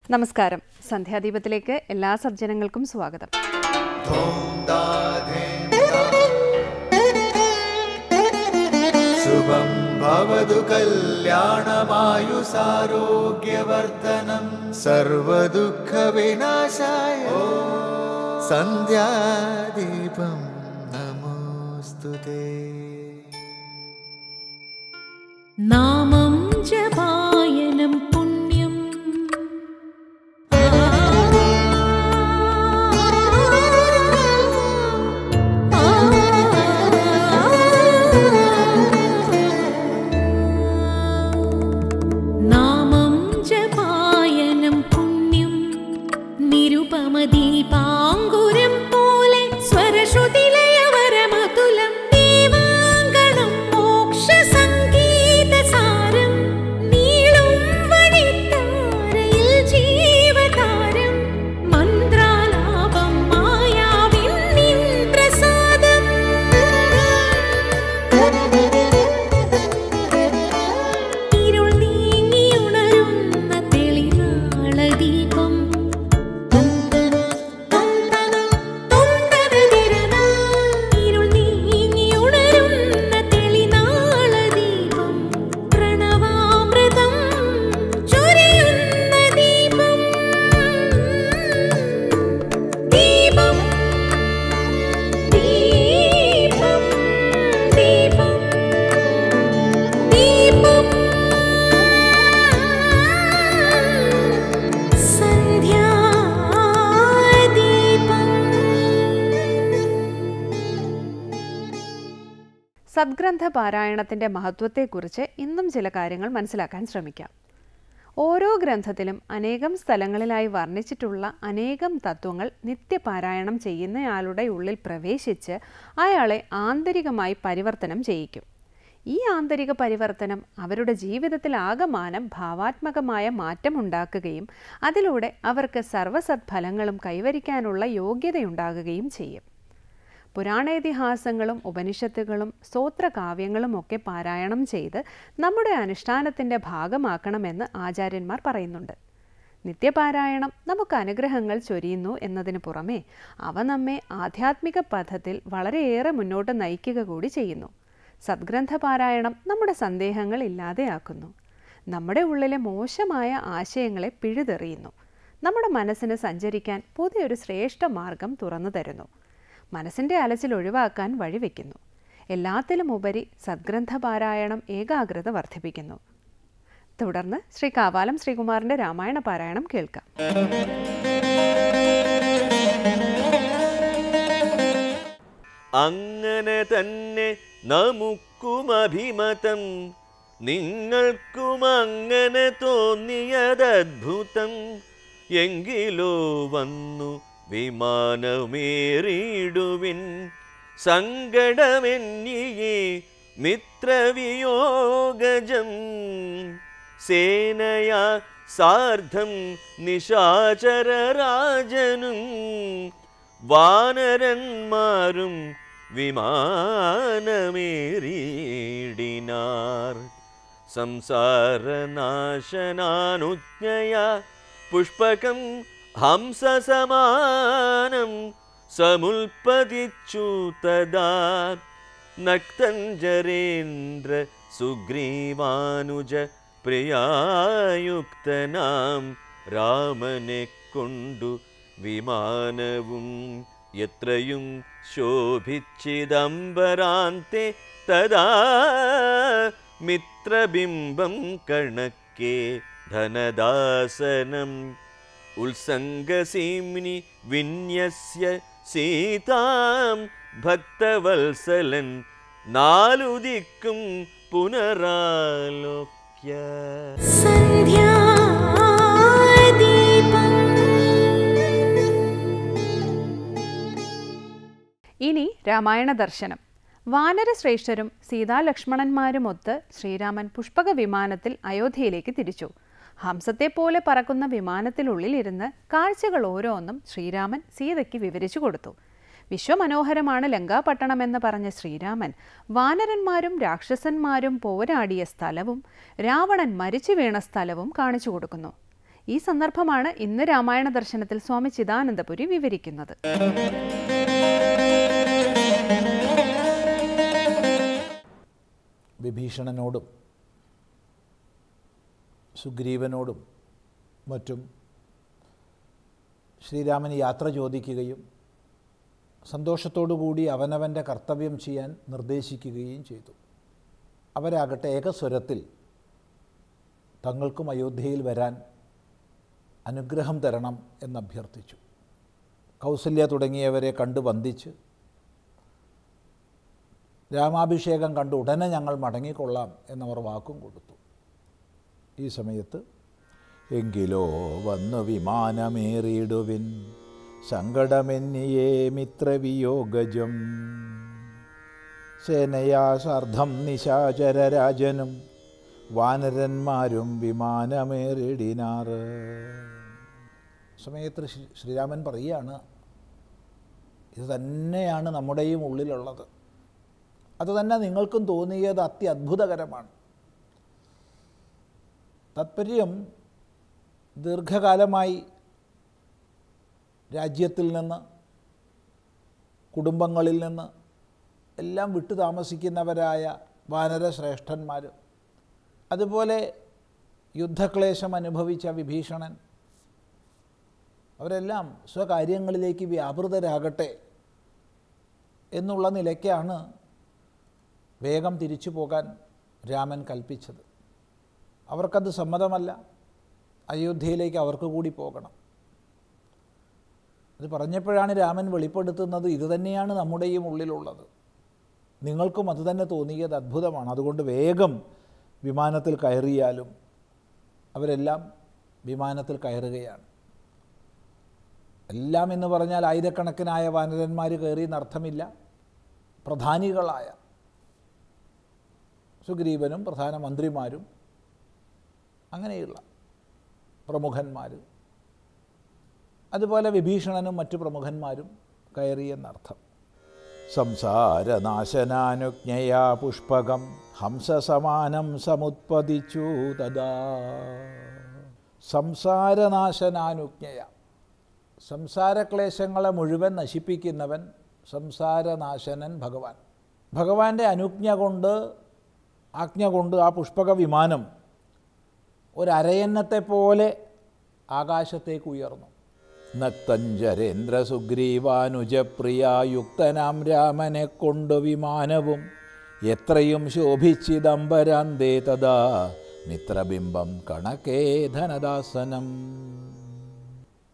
നമസ്കാരം. സന്ധ്യാദീപത്തിലേക്ക് എല്ലാ സജ്ജനങ്ങൾക്കും സ്വാഗതം. ശുഭം ഭവതു കല്യാണമായുസാരോഗ്യവർദ്ധനം സർവദുഃഖ വിനാശായ സന്ധ്യാദീപം നമോസ്തുതേ. നാമം ജപായനം പുണ്യം നാമം ജപായനം പുണ്യം നിരുപമദീപാങ്കുരം പോലെ സ്വരശ്രുതിലയവരമതുലം ദീവാങ്കണം മോക്ഷ സംഗീതസാരം നീളും വഴിത്താരയിൽ ജീവതാരം മന്ത്രാലാപം മായാവിൻ നിൻ പ്രസാദം ഇരുൾ നീങ്ങിയുണരുന്ന തെളിനാളദീപം ഇരുൾ നീങ്ങിയുണരുന്ന തെളിനാളദീപം പ്രണവാമൃതം ചൊരിയുന്ന ദീപം ദീപം ദീപം ദീപം ദീപം സദ്ഗ്രന്ഥ പാരായണത്തിൻ്റെ മഹത്വത്തെക്കുറിച്ച് ഇന്നും ചില കാര്യങ്ങൾ മനസ്സിലാക്കാൻ ശ്രമിക്കാം. ഓരോ ഗ്രന്ഥത്തിലും അനേകം സ്ഥലങ്ങളിലായി വർണ്ണിച്ചിട്ടുള്ള അനേകം തത്വങ്ങൾ നിത്യപാരായണം ചെയ്യുന്നയാളുടെ ഉള്ളിൽ പ്രവേശിച്ച് അയാളെ ആന്തരികമായി പരിവർത്തനം ചെയ്യിക്കും. ഈ ആന്തരിക പരിവർത്തനം അവരുടെ ജീവിതത്തിൽ ആകമാനം ഭാവാത്മകമായ മാറ്റമുണ്ടാക്കുകയും അതിലൂടെ അവർക്ക് സർവ്വസദ്ഫലങ്ങളും കൈവരിക്കാനുള്ള യോഗ്യതയുണ്ടാകുകയും ചെയ്യും. പുരാണേതിഹാസങ്ങളും ഉപനിഷത്തുകളും സ്തോത്രകാവ്യങ്ങളും ഒക്കെ പാരായണം ചെയ്ത് നമ്മുടെ അനുഷ്ഠാനത്തിൻ്റെ ഭാഗമാക്കണമെന്ന് ആചാര്യന്മാർ പറയുന്നുണ്ട്. നിത്യപാരായണം നമുക്ക് അനുഗ്രഹങ്ങൾ ചൊരിയുന്നു എന്നതിന് പുറമെ അവ നമ്മെ ആധ്യാത്മിക പഥത്തിൽ വളരെയേറെ മുന്നോട്ട് നയിക്കുക കൂടി ചെയ്യുന്നു. സദ്ഗ്രന്ഥ പാരായണം നമ്മുടെ സന്ദേഹങ്ങൾ ഇല്ലാതെയാക്കുന്നു. നമ്മുടെ ഉള്ളിലെ മോശമായ ആശയങ്ങളെ പിഴുതെറിയുന്നു. നമ്മുടെ മനസ്സിന് സഞ്ചരിക്കാൻ പുതിയൊരു ശ്രേഷ്ഠ മാർഗം തുറന്നു തരുന്നു. മനസ്സിൻ്റെ അലച്ചിൽ ഒഴിവാക്കാൻ വഴിവെക്കുന്നു. എല്ലാത്തിലും ഉപരി സദ്ഗ്രന്ഥ പാരായണം ഏകാഗ്രത വർദ്ധിപ്പിക്കുന്നു. തുടർന്ന് ശ്രീ കാവാലം ശ്രീകുമാറിൻ്റെ രാമായണ പാരായണം കേൾക്കാം. അങ്ങനെ തന്നെ നമുക്കും അഭിമതം, നിങ്ങൾക്കും അങ്ങനെ തോന്നിയതദ്ഭുതം. എങ്കിലോ വന്നു വിമാനമേറിടുവിൻ, സങ്കടമെന്നിയേ മിത്രവിയോഗജം. സേനയാ സാർദ്ധം നിശാചരരാജനും വാനരന്മാരും വിമാനമേറിയിടിനാർ. സംസാരനാശനാനുജ്ഞയാ പുഷ്പകം ഹംസസമാനം സമുൽപ്പതിച്ചു തദാ. നക്തഞ്ജരേന്ദ്ര സുഗ്രീവാനുജ പ്രിയായുക്തനാം രാമനെ കൊണ്ടു വിമാനവും എത്രയും ശോഭിച്ചിദംബരാന്തെ തദാ. മിത്രബിംബം കണക്കെ ധനദാസനം ഉത്സംഗസീംനി വിന്യസ്യ സീതാം ഭക്തവത്സലൻ നാലുദിക്കും പുനരാലോക്യ. ഇനി രാമായണ ദർശനം. വാനരശ്രേഷ്ഠരും സീതാലക്ഷ്മണന്മാരുമൊത്ത് ശ്രീരാമൻ പുഷ്പക വിമാനത്തിൽ അയോധ്യയിലേക്ക് തിരിച്ചു. ഹംസത്തെപ്പോലെ പറക്കുന്ന വിമാനത്തിനുള്ളിലിരുന്ന് കാഴ്ചകൾ ഓരോന്നും ശ്രീരാമൻ സീതയ്ക്ക് വിവരിച്ചു കൊടുത്തു. വിശ്വമനോഹരമാണ് ലങ്കാപട്ടണമെന്ന് പറഞ്ഞ ശ്രീരാമൻ വാനരന്മാരും രാക്ഷസന്മാരും പോരാടിയ സ്ഥലവും രാവണൻ മരിച്ചു വീണ സ്ഥലവും കാണിച്ചു കൊടുക്കുന്നു. ഈ സന്ദർഭമാണ് ഇന്ന് രാമായണ ദർശനത്തിൽ സ്വാമി ചിദാനന്ദപുരി വിവരിക്കുന്നത്. വിഭീഷണനോടും സുഗ്രീവനോടും മറ്റും ശ്രീരാമൻ യാത്ര ചോദിക്കുകയും സന്തോഷത്തോടുകൂടി അവനവൻ്റെ കർത്തവ്യം ചെയ്യാൻ നിർദ്ദേശിക്കുകയും ചെയ്തു. അവരാകട്ടെ ഏകസ്വരത്തിൽ തങ്ങൾക്കും അയോധ്യയിൽ വരാൻ അനുഗ്രഹം തരണം എന്നഭ്യർത്ഥിച്ചു. കൗസല്യ തുടങ്ങിയവരെ കണ്ടു വന്ദിച്ച് രാമാഭിഷേകം കണ്ട് ഉടനെ ഞങ്ങൾ മടങ്ങിക്കൊള്ളാം എന്നവർ വാക്കും കൊടുത്തു. ഈ സമയത്ത് എങ്കിലോ വന്നു വിമാനമേറിയിടുവിൻ സങ്കടമെന്നിയേ മിത്രവിയോഗജം സേനയാ സാർദ്ധം നിശാചരരാജനും വാനരന്മാരും വിമാനമേറിടിനാറ്. സമയത്ത് ശ്രീരാമൻ പറയുകയാണ്, ഇത് തന്നെയാണ് നമ്മുടെയും ഉള്ളിലുള്ളത്. അതുതന്നെ നിങ്ങൾക്കും തോന്നിയത് അത്യത്ഭുതകരമാണ്. താത്പര്യം, ദീർഘകാലമായി രാജ്യത്തിൽ നിന്ന്, കുടുംബങ്ങളിൽ നിന്ന് എല്ലാം വിട്ടു താമസിക്കുന്നവരായ വാനരശ്രേഷ്ഠന്മാർ, അതുപോലെ യുദ്ധക്ലേശം അനുഭവിച്ച വിഭീഷണൻ, അവരെല്ലാം സ്വകാര്യങ്ങളിലേക്ക് വ്യാപൃതരാകട്ടെ എന്നുള്ള നിലയ്ക്കാണ് വേഗം തിരിച്ചു പോകാൻ രാമൻ കൽപ്പിച്ചത്. അവർക്കത് സമ്മതമല്ല. അയോധ്യയിലേക്ക് അവർക്ക് കൂടി പോകണം. ഇത് പറഞ്ഞപ്പോഴാണ് രാമൻ വെളിപ്പെടുത്തുന്നത്, ഇതുതന്നെയാണ് നമ്മുടെയും ഉള്ളിലുള്ളത്. നിങ്ങൾക്കും അതുതന്നെ തോന്നിയത് അത്ഭുതമാണ്. അതുകൊണ്ട് വേഗം വിമാനത്തിൽ കയറിയാലും. അവരെല്ലാം വിമാനത്തിൽ കയറുകയാണ്. എല്ലാം എന്ന് പറഞ്ഞാൽ ആയിരക്കണക്കിനായ വാനരന്മാർ കയറി എന്നർത്ഥമില്ല. പ്രധാനികളായ സുഗ്രീവനും പ്രധാനമന്ത്രിമാരും അങ്ങനെയുള്ള പ്രമുഖന്മാർ, അതുപോലെ വിഭീഷണനും മറ്റു പ്രമുഖന്മാരും കയറിയെന്നർത്ഥം. സംസാരനാശനാനുജ്ഞയാ പുഷ്പകം ഹംസസമാനം സമുത്പതിച്ചു തദാ. സംസാരനാശനാനുജ്ഞയ, സംസാരക്ലേശങ്ങളെ മുഴുവൻ നശിപ്പിക്കുന്നവൻ സംസാരനാശനൻ ഭഗവാൻ. ഭഗവാന്റെ ആജ്ഞ കൊണ്ട് ആ പുഷ്പക വിമാനം ഒരരയന്നത്തെ പോലെ ആകാശത്തേക്ക് ഉയർന്നു. നക്തഞ്ചരേന്ദ്ര സുഗ്രീവാനുജപ്രിയായുക്തനാം രാമനെ കൊണ്ട് വിമാനവും എത്രയും ശോഭിച്ചിദംബരാന്തേ തഥാ മിത്രബിംബം കണക്കേ ധനദാസനം.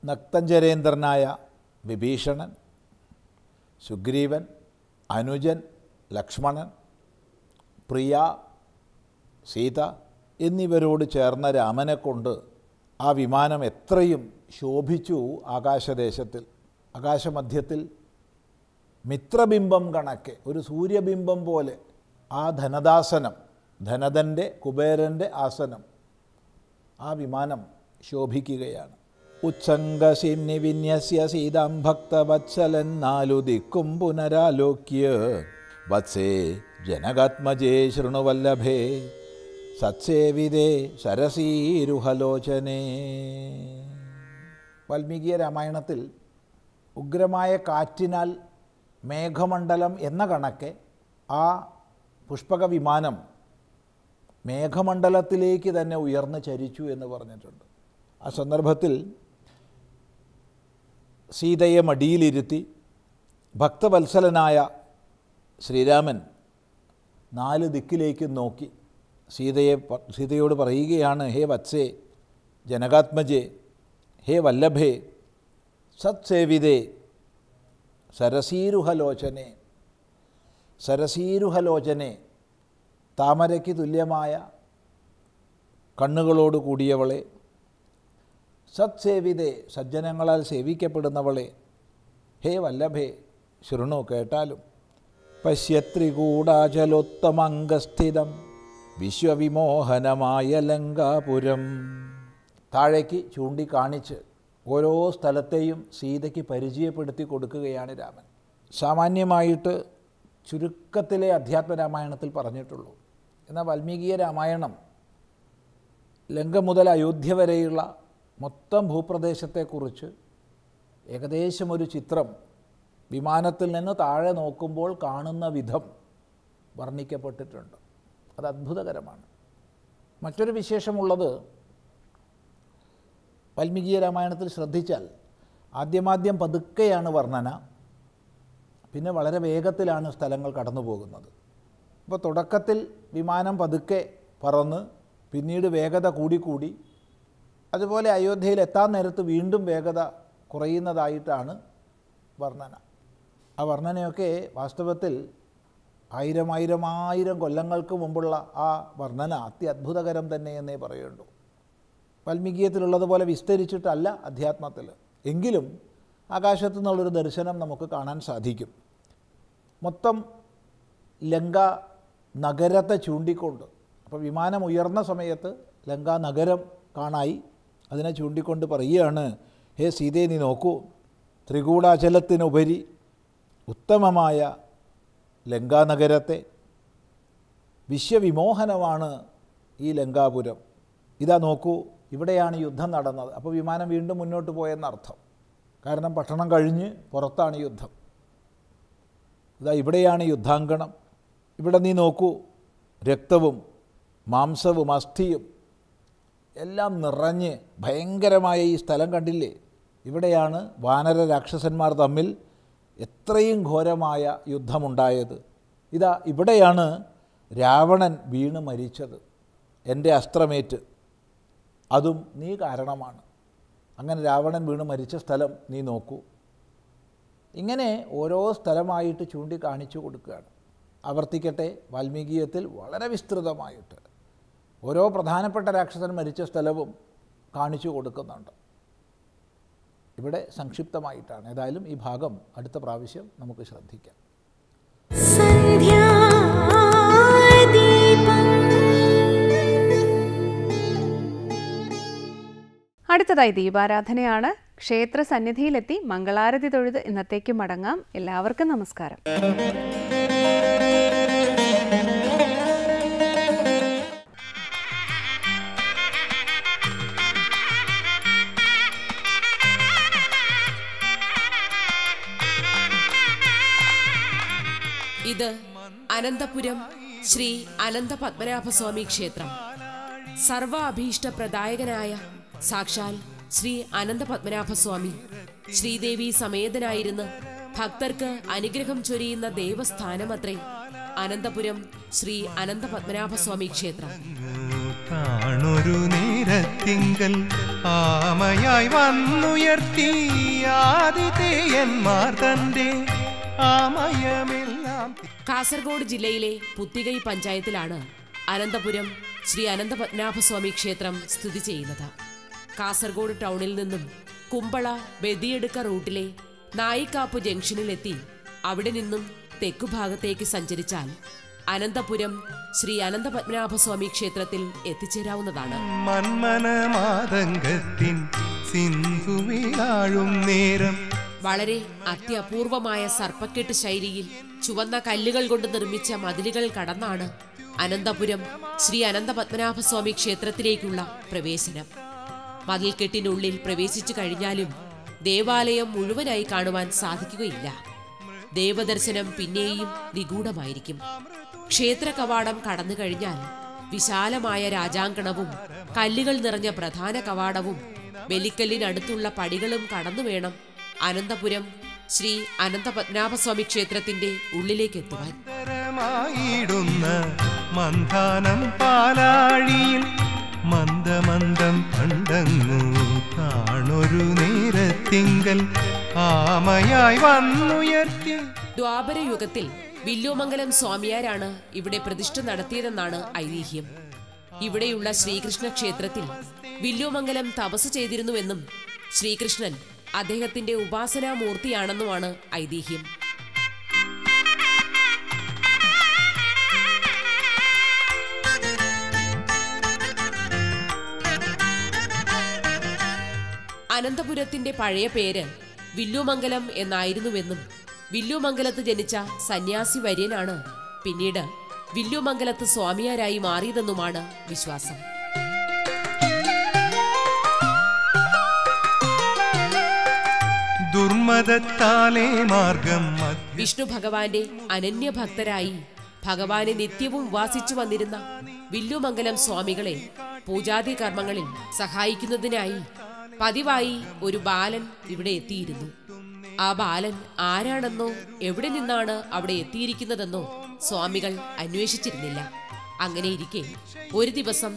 നക്തഞ്ചരേന്ദ്രനായ വിഭീഷണൻ, സുഗ്രീവൻ, അനുജൻ ലക്ഷ്മണൻ, പ്രിയ, സീത എന്നിവരോട് ചേർന്ന രാമനെ കൊണ്ട് ആ വിമാനം എത്രയും ശോഭിച്ചു. ആകാശദേശത്തിൽ, ആകാശമധ്യത്തിൽ മിത്രബിംബം കണക്കെ, ഒരു സൂര്യബിംബം പോലെ ആ ധനദാസനം, ധനദൻ്റെ, കുബേരൻ്റെ ആസനം, ആ വിമാനം ശോഭിക്കുകയാണ്. ഉച്ഛംഗസിന്നി വിന്യസ്യ സീതാം ഭക്തവത്സലൻ നാലു ദിക്കും പുനരാലോക്യ വത്സേ ജനകാത്മജേ ശൃണുവല്ലഭേ സത്സേവിതേ സരസീരുഹലോചനേ. വാൽമീകി രാമായണത്തിൽ ഉഗ്രമായ കാറ്റിനാൽ മേഘമണ്ഡലം എന്ന കണക്കെ ആ പുഷ്പക വിമാനം മേഘമണ്ഡലത്തിലേക്ക് തന്നെ ഉയർന്ന് ചരിച്ചു എന്ന് പറഞ്ഞിട്ടുണ്ട്. ആ സന്ദർഭത്തിൽ സീതയെ മടിയിലിരുത്തി ഭക്തവത്സലനായ ശ്രീരാമൻ 4 ദിക്കിലേക്കും നോക്കി സീതയോട് പറയുകയാണ്, ഹേ വത്സേ, ജനകാത്മജേ, ഹേ വല്ലഭേ, സത്സേവിതേ, സരസീരുഹലോചനെ. സരസീരുഹലോചനെ, താമരയ്ക്ക് തുല്യമായ കണ്ണുകളോട് കൂടിയവളെ, സത്സേവിതേ, സജ്ജനങ്ങളാൽ സേവിക്കപ്പെടുന്നവളെ, ഹേ വല്ലഭേ, ശൃണു, കേട്ടാലും. പശ്യത്രികൂടാചലോത്തമംഗസ്ഥിതം വിശ്വവിമോഹനമായ ലങ്കാപുരം. താഴേക്ക് ചൂണ്ടിക്കാണിച്ച് ഓരോ സ്ഥലത്തെയും സീതയ്ക്ക് പരിചയപ്പെടുത്തി കൊടുക്കുകയാണ് രാമൻ. സാമാന്യമായിട്ട് ചുരുക്കത്തിലെ അധ്യാത്മരാമായണത്തിൽ പറഞ്ഞിട്ടുള്ളൂ. എന്നാൽ വാൽമീകി രാമായണം ലങ്ക മുതൽ അയോധ്യ വരെയുള്ള മൊത്തം ഭൂപ്രദേശത്തെക്കുറിച്ച് ഏകദേശം ഒരു ചിത്രം വിമാനത്തിൽ നിന്ന് താഴെ നോക്കുമ്പോൾ കാണുന്ന വിധം വർണ്ണിക്കപ്പെട്ടിട്ടുണ്ട്. അത് അത്ഭുതകരമാണ്. മറ്റൊരു വിശേഷമുള്ളത്, വാൽമീകി രാമായണത്തിൽ ശ്രദ്ധിച്ചാൽ ആദ്യമാദ്യം പതുക്കെയാണ് വർണ്ണന, പിന്നെ വളരെ വേഗത്തിലാണ് സ്ഥലങ്ങൾ കടന്നു പോകുന്നത്. അപ്പോൾ തുടക്കത്തിൽ വിമാനം പതുക്കെ പറന്ന് പിന്നീട് വേഗത കൂടിക്കൂടി, അതുപോലെ അയോധ്യയിൽ എത്താൻ നേരത്ത് വീണ്ടും വേഗത കുറയുന്നതായിട്ടാണ് വർണ്ണന. ആ വർണ്ണനയൊക്കെ വാസ്തവത്തിൽ ആയിരം കൊല്ലങ്ങൾക്ക് മുമ്പുള്ള ആ വർണ്ണന അത്യത്ഭുതകരം തന്നെ എന്നേ പറയുള്ളൂ. വാൽമീകിയത്തിലുള്ളതുപോലെ വിസ്തരിച്ചിട്ടല്ല അധ്യാത്മത്തിൽ. എങ്കിലും ആകാശത്തു നിന്നുള്ളൊരു ദർശനം നമുക്ക് കാണാൻ സാധിക്കും. മൊത്തം ലങ്ക നഗരത്തെ ചൂണ്ടിക്കൊണ്ട്, അപ്പോൾ വിമാനം ഉയർന്ന സമയത്ത് ലങ്കാ നഗരം കാണായി, അതിനെ ചൂണ്ടിക്കൊണ്ട് പറയുകയാണ്, ഹേ സീതേ, നീ നോക്കൂ, ത്രികൂടാചലത്തിനുപരി ഉത്തമമായ ലങ്കാനഗരത്തെ, വിശ്വവിമോഹനമാണ് ഈ ലങ്കാപുരം. ഇതാ നോക്കൂ, ഇവിടെയാണ് യുദ്ധം നടന്നത്. അപ്പോൾ വിമാനം വീണ്ടും മുന്നോട്ട് പോയെന്നർത്ഥം. കാരണം പട്ടണം കഴിഞ്ഞ് പുറത്താണ് യുദ്ധം. ഇതാ ഇവിടെയാണ് യുദ്ധാങ്കണം. ഇവിടെ നീ നോക്കൂ, രക്തവും മാംസവും അസ്ഥിയും എല്ലാം നിറഞ്ഞ് ഭയങ്കരമായ ഈ സ്ഥലം കണ്ടില്ലേ? ഇവിടെയാണ് വാനര രാക്ഷസന്മാർ തമ്മിൽ എത്രയും ഘോരമായ യുദ്ധമുണ്ടായത്. ഇതാ ഇവിടെയാണ് രാവണൻ വീണ് മരിച്ചത്, എൻ്റെ അസ്ത്രമേറ്റ്. അതും നീ കാരണമാണ്. അങ്ങനെ രാവണൻ വീണ് മരിച്ച സ്ഥലം നീ നോക്കൂ. ഇങ്ങനെ ഓരോ സ്ഥലമായിട്ട് ചൂണ്ടിക്കാണിച്ചു കൊടുക്കുകയാണ്. ആവർത്തിക്കട്ടെ, വാൽമീകിയത്തിൽ വളരെ വിസ്തൃതമായിട്ട് ഓരോ പ്രധാനപ്പെട്ട രാക്ഷസൻ മരിച്ച സ്ഥലവും കാണിച്ചു കൊടുക്കുന്നുണ്ട്. ഇവിടെ സംക്ഷിപ്തമായിട്ടാണ്. ഏതായാലും ഈ ഭാഗം അടുത്ത പ്രാവശ്യം നമുക്ക് ശ്രദ്ധിക്കാം. അടുത്തതായി ദീപാരാധനയാണ്. ക്ഷേത്ര സന്നിധിയിലെത്തി മംഗളാരതി തൊഴുത് ഇന്നത്തേക്ക് മടങ്ങാം. എല്ലാവർക്കും നമസ്കാരം. ഇത് അനന്തപുരം ശ്രീ അനന്ത പത്മനാഭസ്വാമി ക്ഷേത്രം. സർവ അഭീഷ്ട പ്രദായകനായ സാക്ഷാൽ ശ്രീ അനന്ത പത്മനാഭസ്വാമി ശ്രീദേവി സമേതനായിരുന്ന് ഭക്തർക്ക് അനുഗ്രഹം ചൊരിയുന്ന ദേവസ്ഥാനമത്രേ അനന്തപുരം ശ്രീ അനന്ത പത്മനാഭസ്വാമി ക്ഷേത്രം. കാണൊരു നേരത്തിങ്കൽ ആമയായി വന്നുയർത്തി ആദിതേയന്മാർ തന്റെ ആമയമെല്ലാം. കാസർഗോഡ് ജില്ലയിലെ പുത്തികൈ പഞ്ചായത്തിലാണ് അനന്തപുരം ശ്രീ അനന്ത പത്മനാഭസ്വാമി ക്ഷേത്രം സ്ഥിതി ചെയ്യുന്നത്. കാസർഗോഡ് ടൗണിൽ നിന്നും കുമ്പള ബദിയെടുക്ക റൂട്ടിലെ നായിക്കാപ്പ് ജംഗ്ഷനിലെത്തി അവിടെ നിന്നും തെക്കുഭാഗത്തേക്ക് സഞ്ചരിച്ചാൽ അനന്തപുരം ശ്രീ അനന്ത പത്മനാഭസ്വാമി ക്ഷേത്രത്തിൽ എത്തിച്ചേരാവുന്നതാണ്. മന്മനമാതങ്കത്തിൻ സിന്ധുവിലാഴും നേരം വളരെ അത്യപൂർവമായ സർപ്പക്കെട്ട് ശൈലിയിൽ ചുവന്ന കല്ലുകൾ കൊണ്ട് നിർമ്മിച്ച മതിലുകൾ കടന്നാണ് അനന്തപുരം ശ്രീ അനന്ത പത്മനാഭസ്വാമി ക്ഷേത്രത്തിലേക്കുള്ള പ്രവേശനം. മതിൽക്കെട്ടിനുള്ളിൽ പ്രവേശിച്ചു കഴിഞ്ഞാലും ദേവാലയം മുഴുവനായി കാണുവാൻ സാധിക്കുകയില്ല. ദേവദർശനം പിന്നെയും നിഗൂഢമായിരിക്കും. ക്ഷേത്ര കവാടം കടന്നു കഴിഞ്ഞാൽ വിശാലമായ രാജാങ്കണവും കല്ലുകൾ നിറഞ്ഞ പ്രധാന കവാടവും ബലിക്കല്ലിനടുത്തുള്ള പടികളും കടന്നു വേണം അനന്തപുരം ശ്രീ അനന്ത പത്മനാഭസ്വാമി ക്ഷേത്രത്തിന്റെ ഉള്ളിലേക്ക് എത്തുവാൻ. മന്ദാനം പാലാഴിയിൽ മന്ദമന്ദം കണ്ടങ്ങു കാണൊരു നേരത്തിങ്കൽ ആമയായി വന്നുയർത്തി. ദ്വാപരയുഗത്തിൽ വില്ലോമംഗലം സ്വാമിയാരാണ് ഇവിടെ പ്രതിഷ്ഠ നടത്തിയതെന്നാണ് ഐതിഹ്യം. ഇവിടെയുള്ള ശ്രീകൃഷ്ണ ക്ഷേത്രത്തിൽ വില്ലോമംഗലം തപസ് ചെയ്തിരുന്നുവെന്നും ശ്രീകൃഷ്ണൻ അദ്ദേഹത്തിന്റെ ഉപാസനാമൂർത്തിയാണെന്നുമാണ് ഐതിഹ്യം. അനന്തപുരത്തിന്റെ പഴയ പേര് വില്ലുമംഗലം എന്നായിരുന്നുവെന്നും വില്ലുമംഗലത്ത് ജനിച്ച സന്യാസി വര്യനാണ് പിന്നീട് വില്ലുമംഗലത്ത് സ്വാമിയാരായി മാറിയതെന്നുമാണ് വിശ്വാസം. ഗുരുമതത്താലേ മാർഗം വിഷ്ണു ഭഗവാന്റെ അനന്യഭക്തരായി ഭഗവാനെ നിത്യവും ഉപാസിച്ചു വന്നിരുന്ന വില്ലുമംഗലം സ്വാമികളെ പൂജാതി കർമ്മങ്ങളിൽ സഹായിക്കുന്നതിനായി പതിവായി ഒരു ബാലൻ ഇവിടെ എത്തിയിരുന്നു. ആ ബാലൻ ആരാണെന്നോ എവിടെ നിന്നാണ് അവിടെ എത്തിയിരിക്കുന്നതെന്നോ സ്വാമികൾ അന്വേഷിച്ചിരുന്നില്ല. അങ്ങനെയിരിക്കെ ഒരു ദിവസം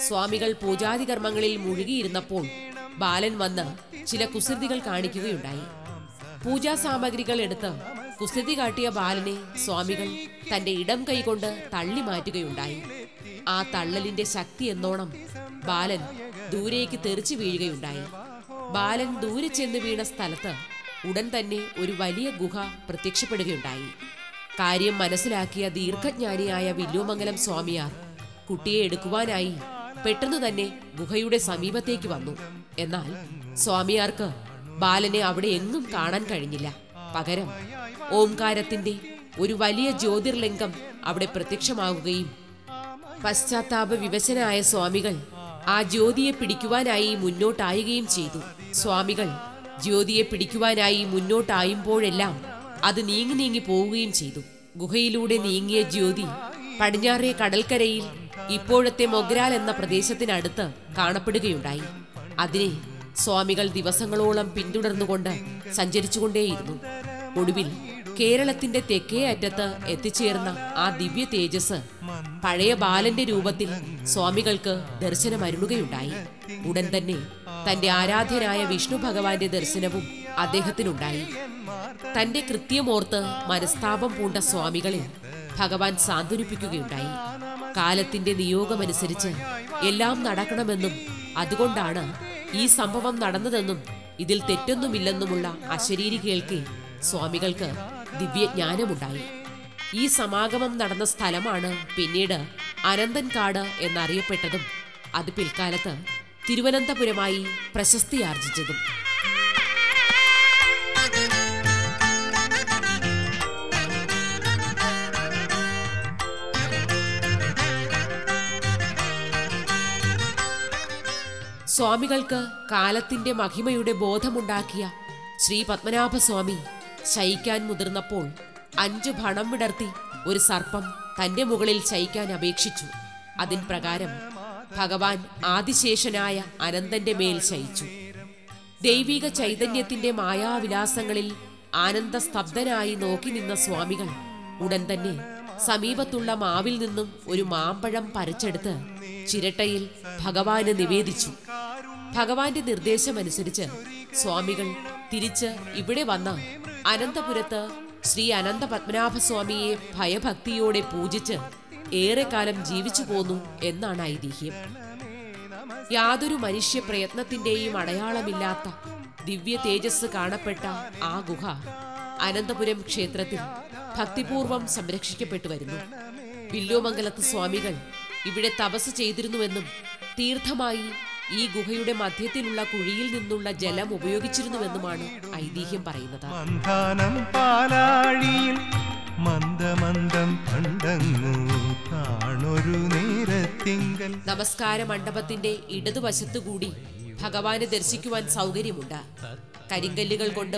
സ്വാമികൾ പൂജാതി കർമ്മങ്ങളിൽ മുഴുകിയിരുന്നപ്പോൾ ബാലൻ വന്ന് ചില കുസൃതികൾ കാണിക്കുകയുണ്ടായി. പൂജാ സാമഗ്രികൾ എടുത്ത് കുസൃതി കാട്ടിയ ബാലനെ സ്വാമികൾ തന്റെ ഇടം കൈകൊണ്ട് തള്ളി മാറ്റുകയുണ്ടായി. ആ തള്ളലിന്റെ ശക്തി എന്നോണം ബാലൻ ദൂരേക്ക് തെറിച്ചു വീഴുകയുണ്ടായി. ബാലൻ ദൂരെ ചെന്ന് വീണ സ്ഥലത്ത് ഉടൻ തന്നെ ഒരു വലിയ ഗുഹ പ്രത്യക്ഷപ്പെടുകയുണ്ടായി. കാര്യം മനസ്സിലാക്കിയ ദീർഘജ്ഞാനിയായ വില്ലുമംഗലം സ്വാമിയാർ കുട്ടിയെ എടുക്കുവാനായി പെട്ടെന്ന് തന്നെ ഗുഹയുടെ സമീപത്തേക്ക് വന്നു. എന്നാൽ സ്വാമിയാർക്ക് ബാലനെ അവിടെ എങ്ങും കാണാൻ കഴിഞ്ഞില്ല. പകരം ഓംകാരത്തിന്റെ ഒരു വലിയ ജ്യോതിർലിംഗം അവിടെ പ്രത്യക്ഷമാവുകയും പശ്ചാത്താപ വിവശനായ സ്വാമികൾ ആ ജ്യോതിയെ പിടിക്കുവാനായി മുന്നോട്ടായുകയും ചെയ്തു. സ്വാമികൾ ജ്യോതിയെ പിടിക്കുവാനായി മുന്നോട്ടായുമ്പോഴെല്ലാം അത് നീങ്ങി നീങ്ങി പോവുകയും ചെയ്തു. ഗുഹയിലൂടെ നീങ്ങിയ ജ്യോതി പടിഞ്ഞാറേ കടൽക്കരയിൽ ഇപ്പോഴത്തെ മൊഗ്രാൽ എന്ന പ്രദേശത്തിനടുത്ത് കാണപ്പെടുകയുണ്ടായി. അതിനെ സ്വാമികൾ ദിവസങ്ങളോളം പിന്തുടർന്നുകൊണ്ട് സഞ്ചരിച്ചുകൊണ്ടേയിരുന്നു. ഒടുവിൽ കേരളത്തിന്റെ തെക്കേ അറ്റത്ത് എത്തിച്ചേർന്ന ആ ദിവ്യ തേജസ് പഴയ ബാലന്റെ രൂപത്തിൽ സ്വാമികൾക്ക് ദർശനമരുളുകയുണ്ടായി. ഉടൻ തന്നെ തന്റെ ആരാധ്യനായ വിഷ്ണു ഭഗവാന്റെ ദർശനവും അദ്ദേഹത്തിനുണ്ടായി. തന്റെ കൃത്യമോർത്ത് മനസ്താപം പൂണ്ട സ്വാമികളെ ഭഗവാൻ സാന്ത്വനിപ്പിക്കുകയുണ്ടായി. കാലത്തിന്റെ നിയോഗമനുസരിച്ച് എല്ലാം നടക്കണമെന്നും അതുകൊണ്ടാണ് ഈ സംഭവം നടന്നതെന്നും ഇതിൽ തെറ്റൊന്നുമില്ലെന്നുമുള്ള അശരീരി കേൾക്കെ സ്വാമികൾക്ക് ദിവ്യജ്ഞാനമുണ്ടായി. ഈ സമാഗമം നടന്ന സ്ഥലമാണ് പിന്നീട് അനന്തൻകാട് എന്നറിയപ്പെട്ടതും അത് പിൽക്കാലത്ത് തിരുവനന്തപുരമായി പ്രശസ്തിയാർജിച്ചതും. സ്വാമികൾക്ക് കാലത്തിന്റെ മഹിമയുടെ ബോധമുണ്ടാക്കിയ ശ്രീ പത്മനാഭസ്വാമി ശയിക്കാൻ മുതിർന്നപ്പോൾ 5 ഭണം വിടർത്തി ഒരു സർപ്പം തന്റെ മുകളിൽ ശയിക്കാൻ അപേക്ഷിച്ചു. അതിൻ പ്രകാരം ഭഗവാൻ ആദിശേഷനായ അനന്തന്റെ മേൽ ശയിച്ചു. ദൈവിക ചൈതന്യത്തിന്റെ മായാവിലാസങ്ങളിൽ ആനന്ദസ്തബ്ധനായി നോക്കി നിന്ന സ്വാമികൾ ഉടൻ തന്നെ സമീപത്തുള്ള മാവിൽ നിന്നും ഒരു മാമ്പഴം പറിച്ചെടുത്ത് ചിരട്ടയിൽ ഭഗവാന് നിവേദിച്ചു. ഭഗവാന്റെ നിർദ്ദേശമനുസരിച്ച് സ്വാമികൾ തിരിച്ച് ഇവിടെ വന്ന അനന്തപുരത്ത് ശ്രീ അനന്ത പത്മനാഭസ്വാമിയെ ഭയഭക്തിയോടെ പൂജിച്ച് ഏറെക്കാലം ജീവിച്ചു പോന്നു എന്നാണ് ഐതിഹ്യം. യാതൊരു മനുഷ്യ പ്രയത്നത്തിന്റെയും അടയാളമില്ലാത്ത ദിവ്യ തേജസ് കാണപ്പെട്ട ആ ഗുഹ അനന്തപുരം ക്ഷേത്രത്തിൽ ഭക്തിപൂർവം സംരക്ഷിക്കപ്പെട്ടു വരുന്നു. വില്ലുമംഗലത്ത് സ്വാമികൾ ഇവിടെ തപസ് ചെയ്തിരുന്നുവെന്നും തീർത്ഥമായി ഈ ഗുഹയുടെ മധ്യത്തിലുള്ള കുഴിയിൽ നിന്നുള്ള ജലം ഉപയോഗിച്ചിരുന്നുവെന്നുമാണ് ഐതിഹ്യം പറയുന്നത്. മന്ദാനം പാലാഴിയിൽ മന്ദമന്ദം കണ്ടങ്ങു കാണൊരു നേരത്തിങ്കൽ. നമസ്കാര മണ്ഡപത്തിന്റെ ഇടതുവശത്തുകൂടി ഭഗവാനെ ദർശിക്കുവാൻ സൗകര്യമുണ്ട്. കരിങ്കല്ലുകൾ കൊണ്ട്